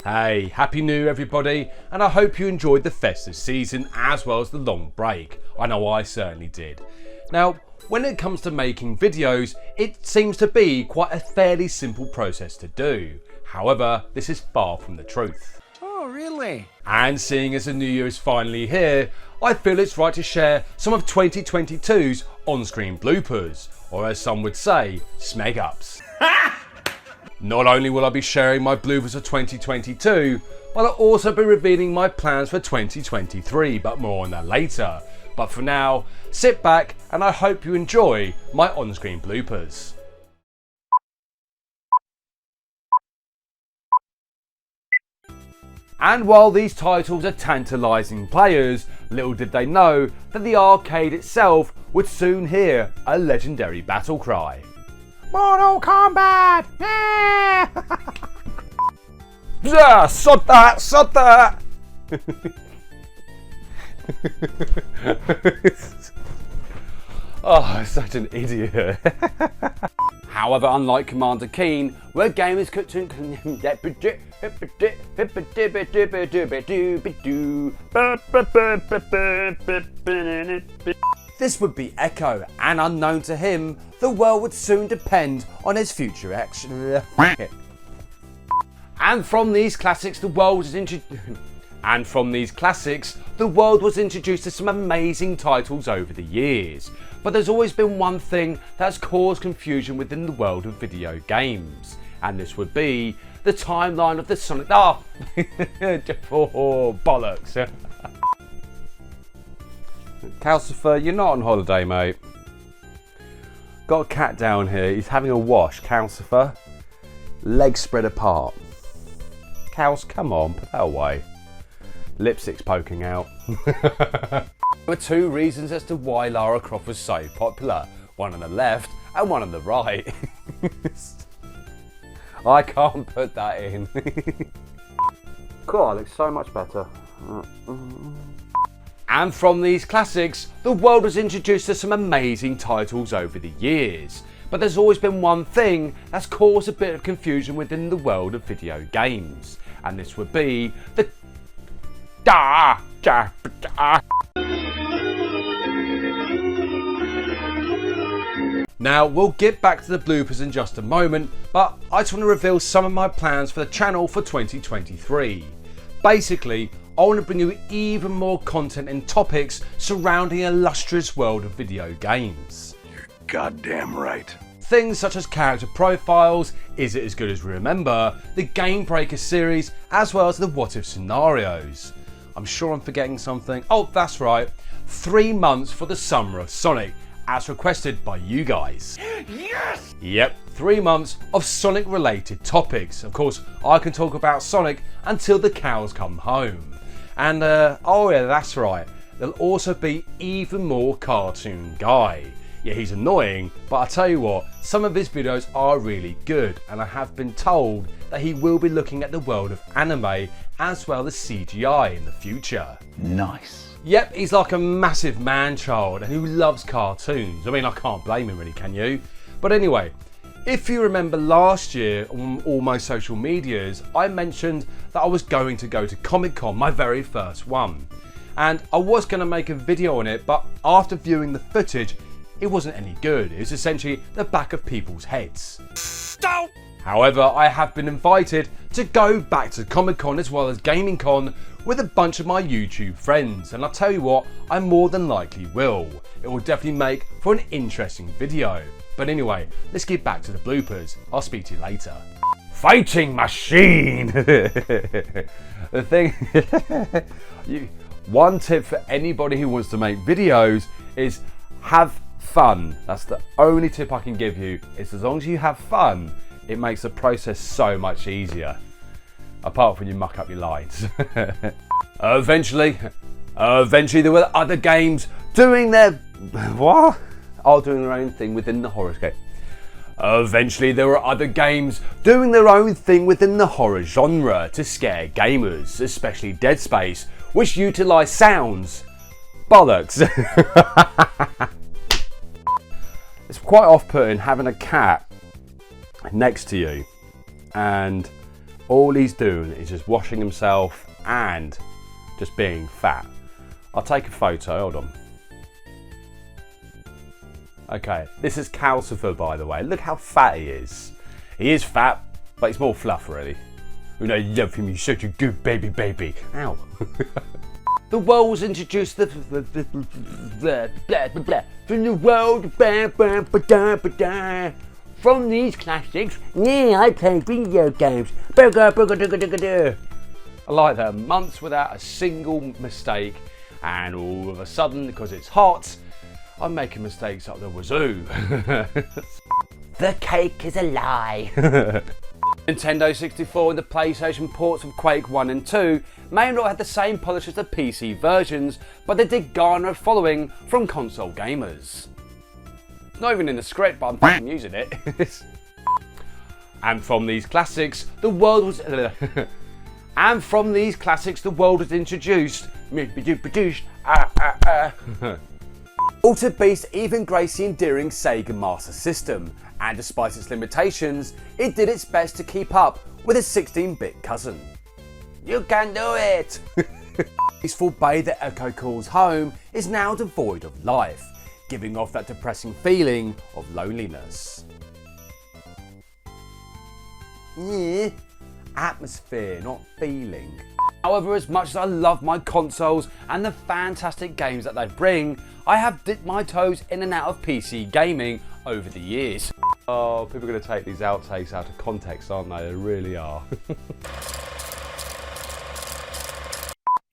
Hey, Happy New Year everybody, and I hope you enjoyed the festive season as well as the long break. I know I certainly did. Now, when it comes to making videos, it seems to be quite a fairly simple process to do. However, this is far from the truth. Oh, really? And seeing as the new year is finally here, I feel it's right to share some of 2022's on-screen bloopers, or as some would say, smeg-ups. Not only will I be sharing my bloopers of 2022, but I'll also be revealing my plans for 2023, but more on that later. But for now, sit back and I hope you enjoy my on-screen bloopers. And while these titles are tantalising players, little did they know that the arcade itself would soon hear a legendary battle cry. Mortal Kombat! Yeah! Yeah, sod that! Sod that! Oh, such an idiot. However, unlike Commander Keen, where gamers could this would be Echo, and unknown to him, the world would soon depend on his future action. And from these classics, the world was introduced to some amazing titles over the years. But there's always been one thing that's caused confusion within the world of video games, and this would be the timeline of the Sonic. Oh, bollocks. Calcifer, you're not on holiday, mate. Got a cat down here. He's having a wash. Calcifer, legs spread apart. Cows, come on, put that away. Lipstick's poking out. There were two reasons as to why Lara Croft was so popular. One on the left and one on the right. I can't put that in. Cool, it looks so much better. And from these classics, the world was introduced to some amazing titles over the years. But there's always been one thing that's caused a bit of confusion within the world of video games. And this would be the Now, we'll get back to the bloopers in just a moment, but I just want to reveal some of my plans for the channel for 2023. Basically, I want to bring you even more content and topics surrounding the illustrious world of video games. You're goddamn right. Things such as character profiles, is it as good as we remember, the Game Breaker series, as well as the what if scenarios. I'm sure I'm forgetting something. Oh, that's right. 3 months for the summer of Sonic, as requested by you guys. Yes! Yep, 3 months of Sonic related topics. Of course, I can talk about Sonic until the cows come home. And oh yeah, that's right. There'll also be even more Cartoon Guy. Yeah, he's annoying, but I tell you what, some of his videos are really good, and I have been told that he will be looking at the world of anime as well as CGI in the future. Nice. Yep, he's like a massive man-child and who loves cartoons. I mean, I can't blame him really, can you? But anyway, if you remember last year on all my social medias, I mentioned that I was going to go to Comic-Con, my very first one. And I was going to make a video on it, but after viewing the footage, it wasn't any good. It was essentially the back of people's heads. Stop! However, I have been invited to go back to Comic-Con as well as Gaming Con with a bunch of my YouTube friends, and I'll tell you what, I more than likely will. It will definitely make for an interesting video. But anyway, let's get back to the bloopers. I'll speak to you later. Fighting machine! The thing, one tip for anybody who wants to make videos is have fun. That's the only tip I can give you. It's as long as you have fun, it makes the process so much easier. Apart from you muck up your lines. Eventually there were other games doing their what? Oh, doing their own thing within the horror game. Eventually there were other games doing their own thing within the horror genre to scare gamers, especially Dead Space, which utilised sounds. Bollocks. It's quite off-putting having a cat next to you and All he's doing is just washing himself and just being fat. I'll take a photo, hold on. Okay, this is Calcifer, by the way. Look how fat he is. He is fat, but he's more fluff, really. You know, I love him, he's such a good baby. Ow. The world was introduced from the world. From these classics, yeah, I play video games. I like that. Months without a single mistake, and all of a sudden, because it's hot, I'm making mistakes up the wazoo. The cake is a lie. Nintendo 64 and the PlayStation ports of Quake 1 and 2 may not have the same polish as the PC versions, but they did garner a following from console gamers. It's not even in the script, but I'm fucking using it. And from these classics, the world was introduced. Altered Beast even graced the endearing Sega Master System, and despite its limitations, it did its best to keep up with its 16-bit cousin. You can do it! Peaceful bay that Echo calls home is now devoid of life, giving off that depressing feeling of loneliness. Yeah, atmosphere, not feeling. However, as much as I love my consoles and the fantastic games that they bring, I have dipped my toes in and out of PC gaming over the years. Oh, people are going to take these outtakes out of context, aren't they? They really are.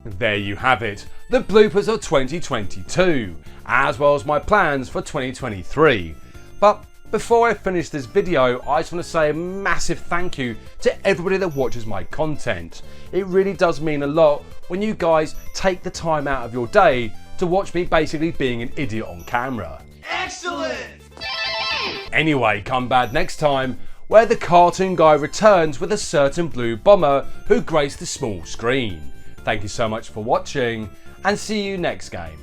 There you have it, the bloopers of 2022, as well as my plans for 2023. But before I finish this video, I just want to say a massive thank you to everybody that watches my content. It really does mean a lot when you guys take the time out of your day to watch me basically being an idiot on camera. Excellent! Anyway, come back next time where the cartoon guy returns with a certain blue bomber who graced the small screen. Thank you so much for watching and see you next game.